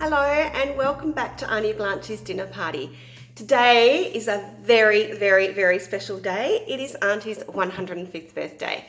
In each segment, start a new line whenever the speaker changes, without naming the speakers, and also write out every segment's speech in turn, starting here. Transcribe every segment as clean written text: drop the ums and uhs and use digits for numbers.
Hello and welcome back to Auntie Blanche's dinner party. Today is a very special day. It is Auntie's 105th birthday.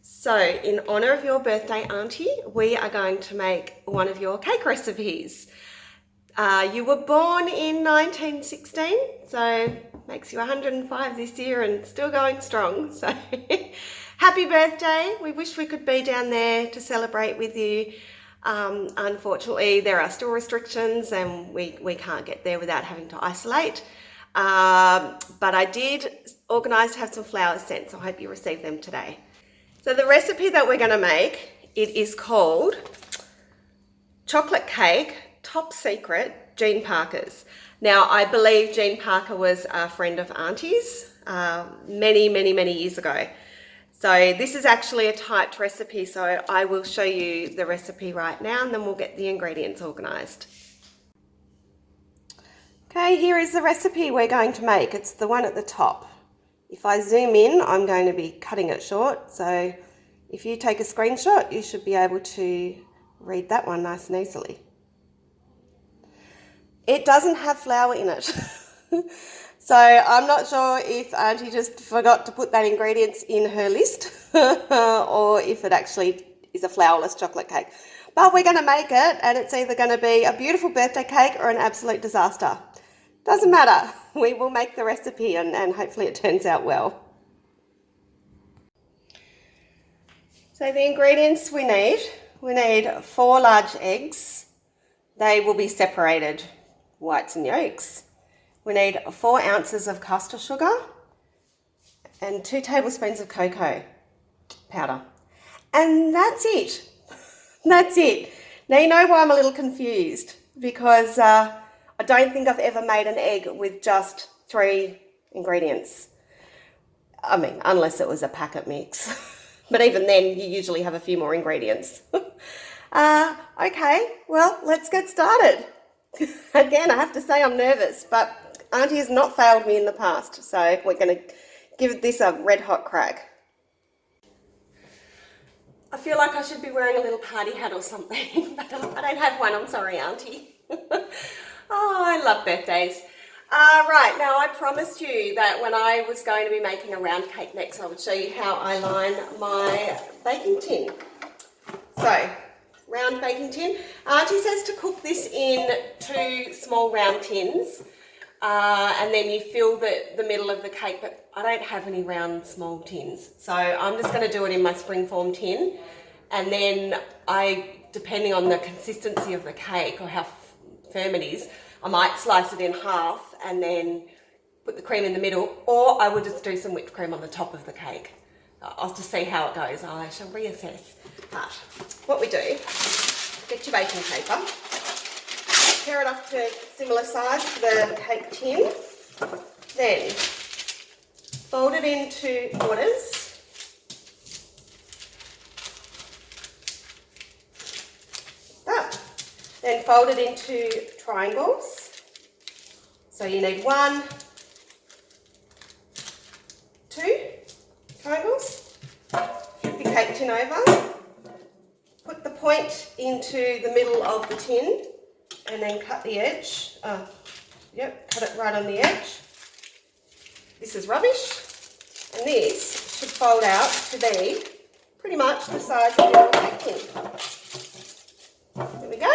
So in honour of your birthday, Auntie, we are going to make one of your cake recipes. You were born in 1916, so makes you 105 this year and still going strong. So happy birthday. We wish we could be down there to celebrate with you. Unfortunately, there are still restrictions and we can't get there without having to isolate. But I did organise to have some flowers sent, so I hope you receive them today. So the recipe that we're going to make, it is called Chocolate Cake Top Secret Jean Parker's. Now, I believe Jean Parker was a friend of Auntie's many years ago. So this is actually a typed recipe, so I will show you the recipe right now and then we'll get the ingredients organised. Okay, here is the recipe we're going to make. It's the one at the top. If I zoom in, I'm going to be cutting it short, so if you take a screenshot, you should be able to read that one nice and easily. It doesn't have flour in it. So I'm not sure if Auntie just forgot to put that ingredients in her list or if it actually is a flourless chocolate cake. But we're going to make it and it's either going to be a beautiful birthday cake or an absolute disaster. Doesn't matter. We will make the recipe and hopefully it turns out well. So the ingredients we need 4 large eggs. They will be separated, whites and yolks. We need 4 ounces of caster sugar and 2 tablespoons of cocoa powder. And that's it. That's it. Now you know why I'm a little confused, because I don't think I've ever made an egg with just 3 ingredients. I mean, unless it was a packet mix. But even then, you usually have a few more ingredients. Okay, well, let's get started. Again, I have to say I'm nervous, but Auntie has not failed me in the past, so we're going to give this a red hot crack. I feel like I should be wearing a little party hat or something, but I don't have one. I'm sorry, Auntie. Oh, I love birthdays. Right, now I promised you that when I was going to be making a round cake next, I would show you how I line my baking tin. So, round baking tin. Auntie says to cook this in 2 small round tins. And then you fill the middle of the cake, but I don't have any round small tins. So I'm just going to do it in my springform tin. And then depending on the consistency of the cake or how firm it is, I might slice it in half and then put the cream in the middle, or I would just do some whipped cream on the top of the cake. I'll just see how it goes. I shall reassess. But what we do, get your baking paper. Tear it up to similar size to the cake tin. Then fold it into quarters. Then fold it into triangles. So you need 1, 2 triangles. Flip your cake tin over. Put the point into the middle of the tin. And then cut the edge. Cut it right on the edge. This is rubbish. And this should fold out to be pretty much the size of your cake tin. There we go.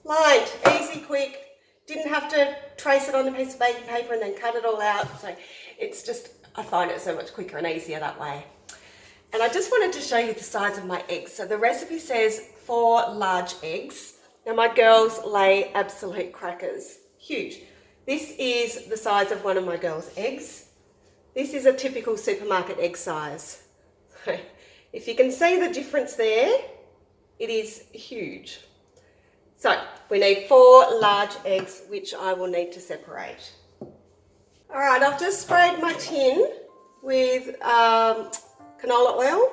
Lined, easy, quick. Didn't have to trace it on a piece of baking paper and then cut it all out. So it's just, I find it so much quicker and easier that way. And I just wanted to show you the size of my eggs. So the recipe says 4 large eggs. Now my girls lay absolute crackers, huge. This is the size of one of my girls' eggs. This is a typical supermarket egg size. If you can see the difference there, it is huge. So we need 4 large eggs, which I will need to separate. All right, I've just sprayed my tin with canola oil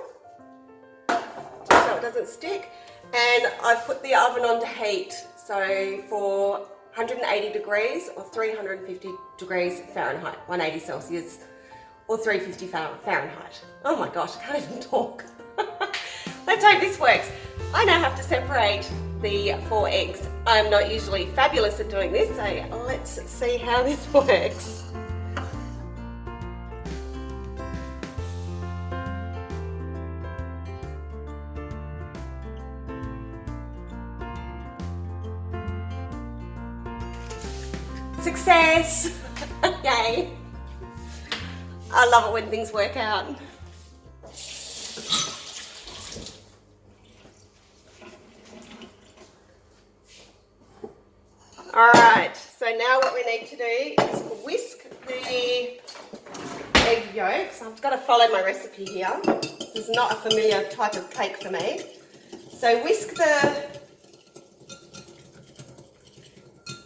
so it doesn't stick. And I've put the oven on to heat, so for 180 degrees or 350 degrees Fahrenheit, 180 Celsius or 350 Fahrenheit. Oh my gosh, I can't even talk. Let's hope this works. I now have to separate the 4 eggs I'm not usually fabulous at doing this, so let's see how this works. Success! Yay! I love it when things work out. Alright, so now what we need to do is whisk the egg yolks. I've got to follow my recipe here. This is not a familiar type of cake for me. So whisk the...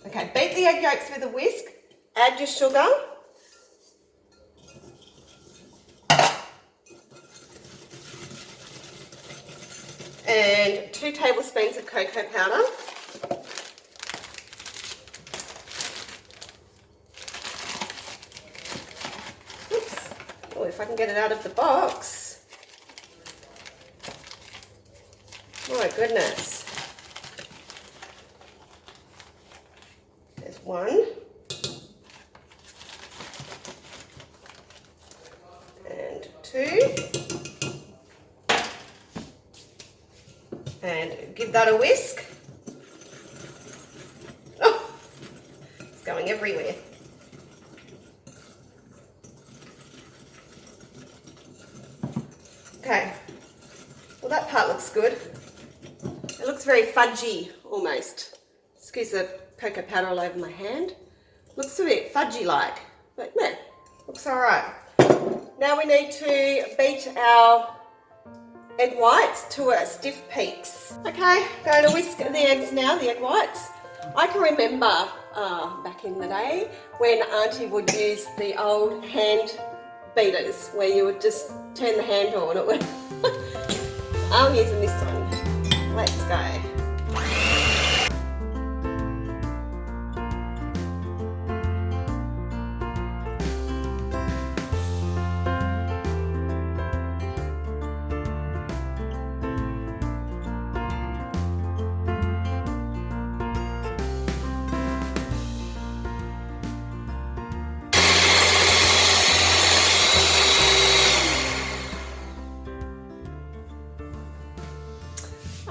Okay, beat the egg yolks with a whisk, add your sugar. And 2 tablespoons of cocoa powder. Oops. Oh, if I can get it out of the box. My goodness. There's 1. And 2. And give that a whisk. Oh, it's going everywhere. Okay, well that part looks good. It looks very fudgy almost. Excuse the cocoa powder all over my hand. Looks a bit fudgy like, but yeah, looks alright. Now we need to beat our egg whites to a stiff peaks. Okay, going to whisk the eggs now, the egg whites. I can remember back in the day when Auntie would use the old hand beaters where you would just turn the handle and it would... I'm using this one. Let's go.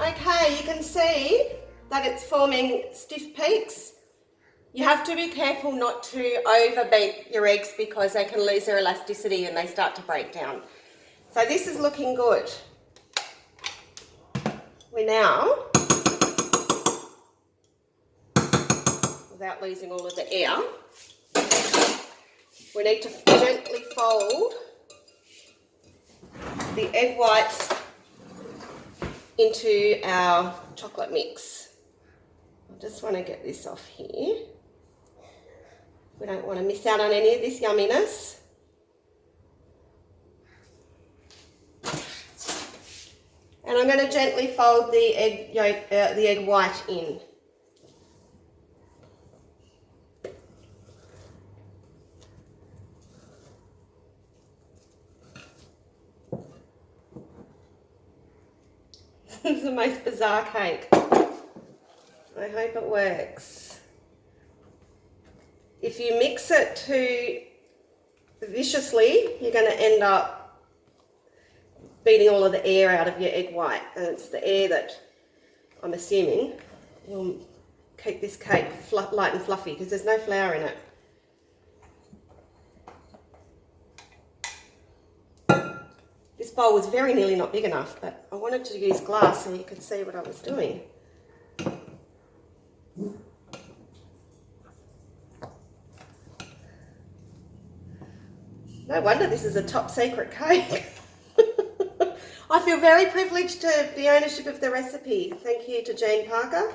Okay, you can see that it's forming stiff peaks. You have to be careful not to overbeat your eggs because they can lose their elasticity and they start to break down. So this is looking good. We now, without losing all of the air, we need to gently fold the egg whites into our chocolate mix. I just want to get this off here. We don't want to miss out on any of this yumminess. And I'm going to gently fold the egg yolk, the egg white in. This is the most bizarre cake. I hope it works. If you mix it too viciously, you're going to end up beating all of the air out of your egg white. And it's the air that I'm assuming will keep this cake light and fluffy because there's no flour in it. This bowl was very nearly not big enough, but I wanted to use glass so you could see what I was doing. No wonder this is a top secret cake. I feel very privileged to the ownership of the recipe. Thank you to Jane Parker.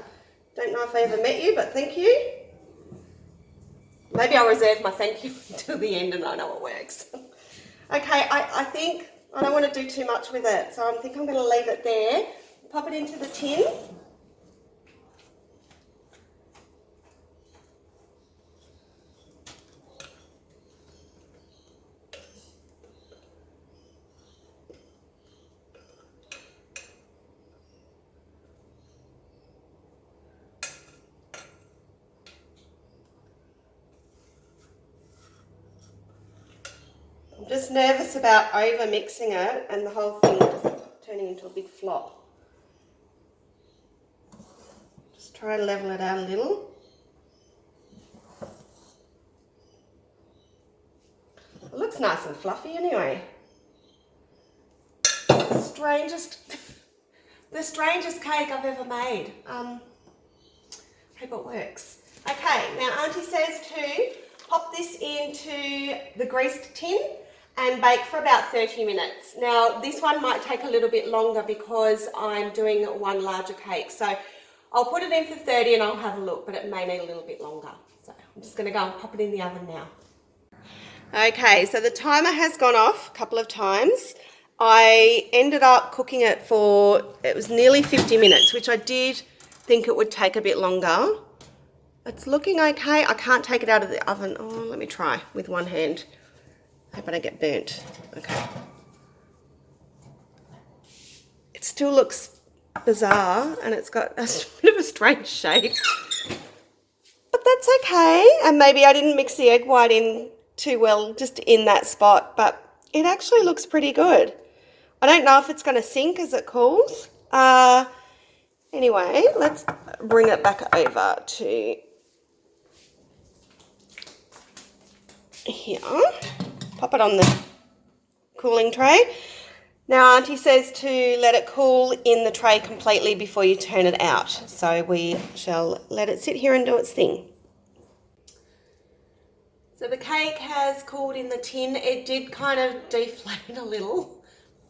Don't know if I ever met you, but thank you. Maybe I'll reserve my thank you until the end and I know it works. Okay, I think I don't want to do too much with it, so I think I'm going to leave it there. Pop it into the tin. just nervous about over mixing it and the whole thing just turning into a big flop. Just try to level it out a little. It looks nice and fluffy anyway. The strangest cake I've ever made. Hope it works. Okay, now Auntie says to pop this into the greased tin and bake for about 30 minutes. Now this one might take a little bit longer because I'm doing one larger cake. So I'll put it in for 30 and I'll have a look, but it may need a little bit longer. So I'm just gonna go and pop it in the oven now. Okay, so the timer has gone off a couple of times. I ended up cooking it for, it was nearly 50 minutes, which I did think it would take a bit longer. It's looking okay. I can't take it out of the oven. Oh, let me try with one hand. Hope I don't get burnt. Okay. It still looks bizarre and it's got a bit of a strange shape. But that's okay. And maybe I didn't mix the egg white in too well just in that spot, but it actually looks pretty good. I don't know if it's going to sink as it cools. Anyway, let's bring it back over to here. Pop it on the cooling tray. Now Auntie says to let it cool in the tray completely before you turn it out. So we shall let it sit here and do its thing. So the cake has cooled in the tin. It did kind of deflate a little.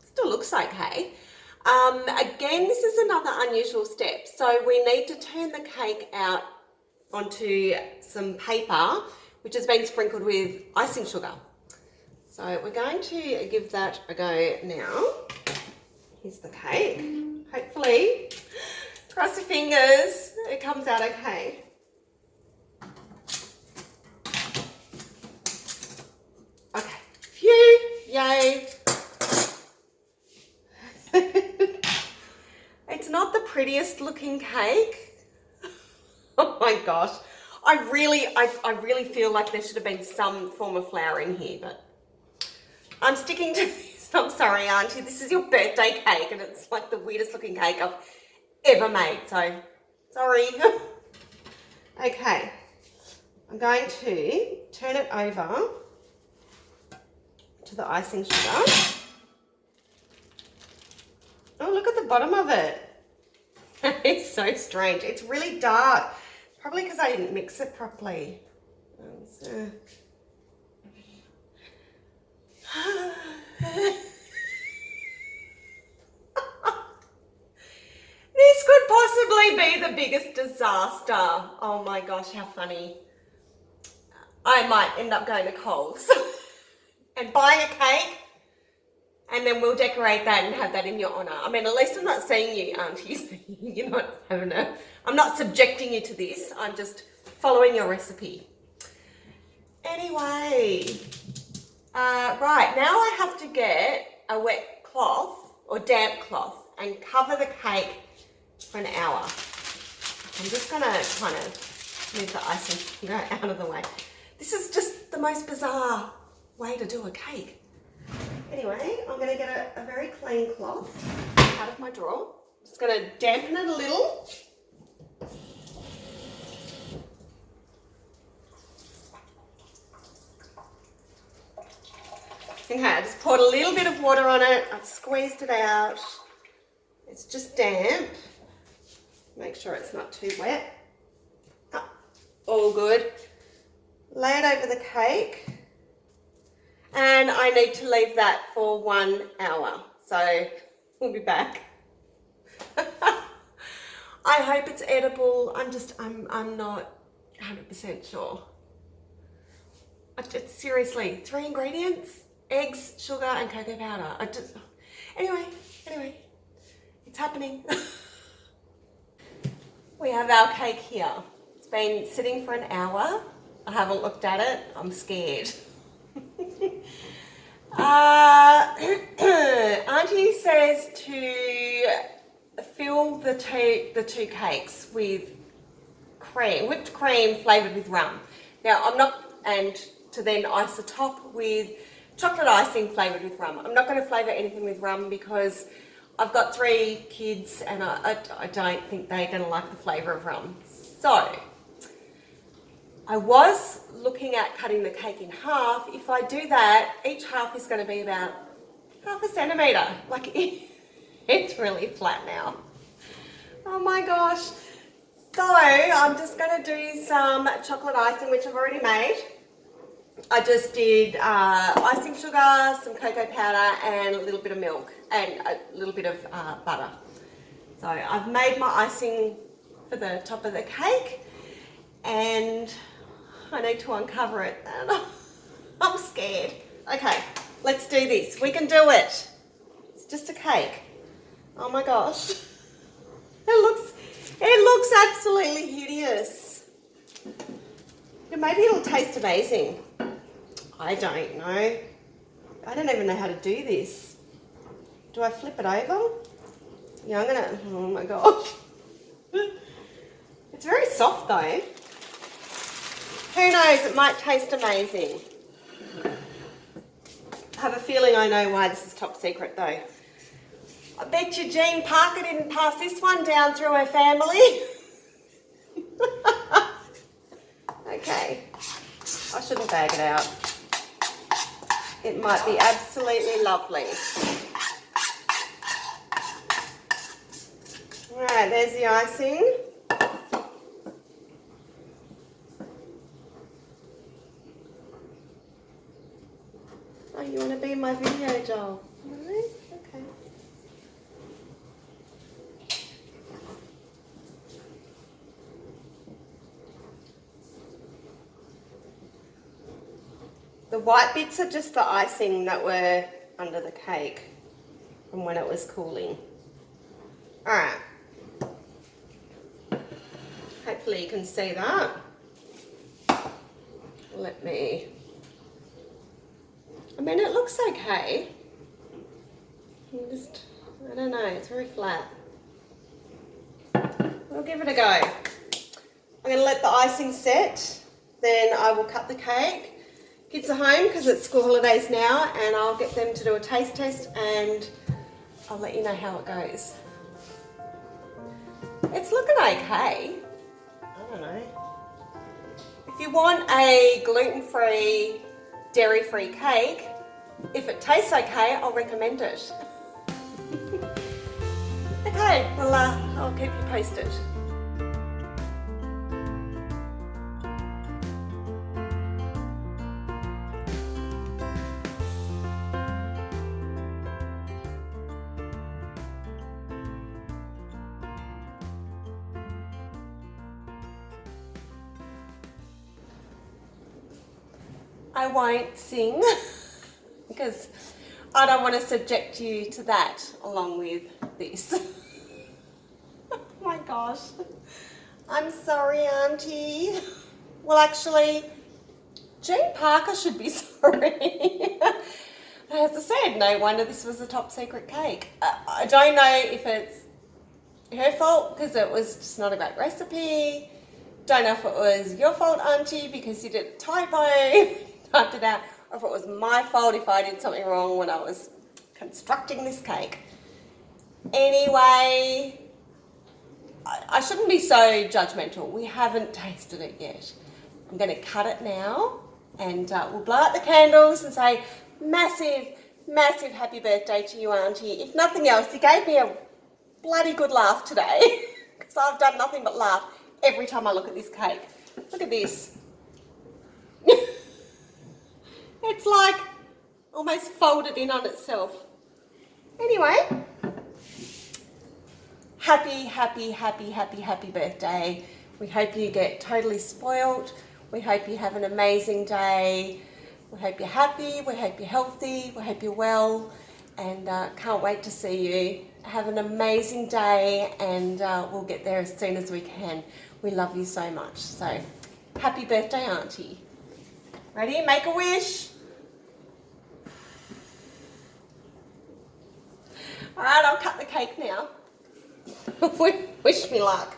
Still looks okay. Again, this is another unusual step. So we need to turn the cake out onto some paper, which has been sprinkled with icing sugar. So we're going to give that a go now. Here's the cake. Hopefully, cross your fingers, it comes out okay. Okay, phew, yay. It's not the prettiest looking cake. Oh my gosh. I really feel like there should have been some form of flour in here, but I'm sticking to this. I'm sorry, Auntie. This is your birthday cake and it's like the weirdest looking cake I've ever made, so sorry. Okay. I'm going to turn it over to the icing sugar. Oh, look at the bottom of it. It's so strange. It's really dark. Probably because I didn't mix it properly. This could possibly be the biggest disaster. Oh my gosh, how funny. I might end up going to Coles and buying a cake, and then we'll decorate that and have that in your honour. I mean, at least I'm not seeing you, Aunties. You're not having I'm not subjecting you to this. I'm just following your recipe. Anyway, right, now I have to get a wet cloth or damp cloth and cover the cake for an hour. I'm just going to kind of move the icing out of the way. This is just the most bizarre way to do a cake. Anyway, I'm going to get a very clean cloth out of my drawer. I'm just going to dampen it a little. Okay, I just poured a little bit of water on it. I've squeezed it out. It's just damp. Make sure it's not too wet. Oh, all good. Lay it over the cake. And I need to leave that for 1 hour. So we'll be back. I hope it's edible. I'm not 100% sure. Seriously, 3 ingredients: eggs, sugar, and cocoa powder. Anyway, it's happening. We have our cake here. It's been sitting for an hour. I haven't looked at it. I'm scared. Auntie says to fill the two cakes with whipped cream flavoured with rum. Now I'm not, and to then ice the top with chocolate icing flavoured with rum. I'm not going to flavour anything with rum because I've got 3 kids and I don't think they're going to like the flavour of rum. So, I was looking at cutting the cake in half. If I do that, each half is going to be about ½ centimetre. Like, it's really flat now. Oh my gosh. So, I'm just going to do some chocolate icing, which I've already made. I just did icing sugar, some cocoa powder and a little bit of milk and a little bit of butter. So I've made my icing for the top of the cake and I need to uncover it and I'm scared. Okay, let's do this. We can do it. It's just a cake. Oh my gosh. It looks absolutely hideous. Yeah, maybe it'll taste amazing. I don't know. I don't even know how to do this. Do I flip it over? Yeah, I'm gonna, oh my gosh. It's very soft though. Who knows, it might taste amazing. I have a feeling I know why this is top secret though. I bet you Jean Parker didn't pass this one down through her family. Okay, I shouldn't bag it out. It might be absolutely lovely. Alright, there's the icing. Oh, you want to be in my video, Joel? Really? Okay. The white bits are just the icing that were under the cake from when it was cooling. Alright. Hopefully you can see that. I mean, it looks okay. I don't know, it's very flat. We'll give it a go. I'm going to let the icing set, then I will cut the cake. Kids are home because it's school holidays now and I'll get them to do a taste test and I'll let you know how it goes. It's looking okay. I don't know. If you want a gluten-free, dairy-free cake, if it tastes okay, I'll recommend it. Okay, well, I'll keep you posted. I won't sing because I don't want to subject you to that along with this. Oh my gosh. I'm sorry, Auntie. Well, actually, Jean Parker should be sorry. As I said, no wonder this was a top secret cake. I don't know if it's her fault because it was just not a great recipe. Don't know if it was your fault, Auntie, because you did a typo. Typed it out, or if it was my fault if I did something wrong when I was constructing this cake. Anyway, I shouldn't be so judgmental. We haven't tasted it yet. I'm going to cut it now and we'll blow out the candles and say massive, massive happy birthday to you, Auntie. If nothing else, you gave me a bloody good laugh today because I've done nothing but laugh every time I look at this cake. Look at this. It's like almost folded in on itself. Anyway, happy, happy, happy, happy, happy birthday. We hope you get totally spoiled. We hope you have an amazing day. We hope you're happy. We hope you're healthy. We hope you're well. And can't wait to see you. Have an amazing day and we'll get there as soon as we can. We love you so much. So, happy birthday, Auntie. Ready? Make a wish. All right, I'll cut the cake now. Wish me luck.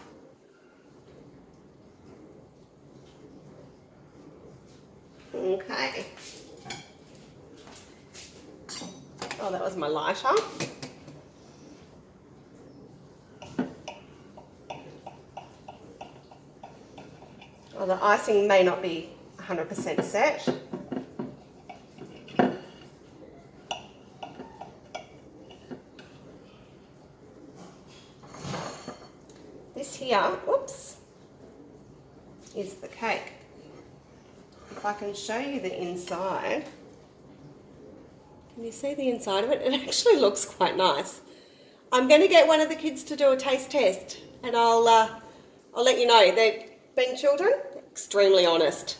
Okay. Oh, that was my lighter. Oh, the icing may not be 100% set. This here, whoops, is the cake. If I can show you the inside. Can you see the inside of it? It actually looks quite nice. I'm going to get one of the kids to do a taste test, and I'll let you know. They're being children, extremely honest.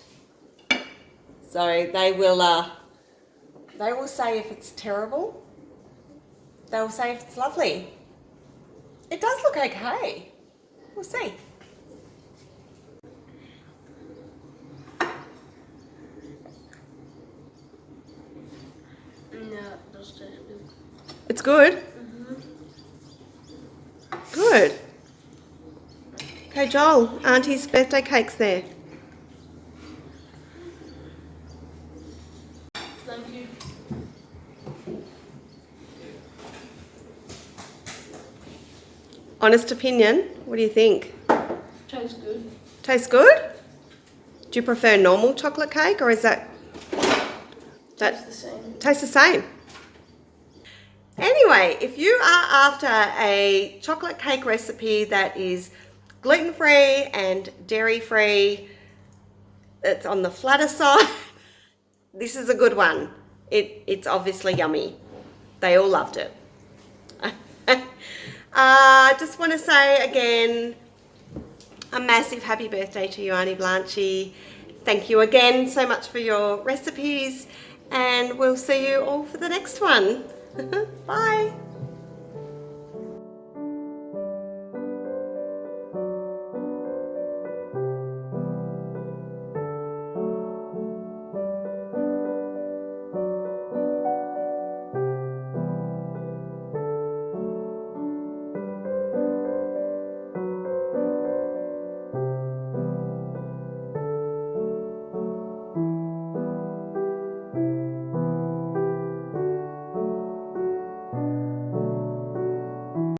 So they will say if it's terrible. They'll say if it's lovely. It does look okay. We'll see. It's good? Mm-hmm. Good. Okay, Joel, Auntie's birthday cake's there.
Thank you.
Honest opinion, what do you think?
Tastes good.
Tastes good? Do you prefer normal chocolate cake, or is that
Tastes the same.
Tastes the same? Anyway, if you are after a chocolate cake recipe that is gluten-free and dairy-free, it's on the flatter side, this is a good one. It's obviously yummy. They all loved it. I just want to say again, a massive happy birthday to you, Auntie Blanchy. Thank you again so much for your recipes, and we'll see you all for the next one. Bye.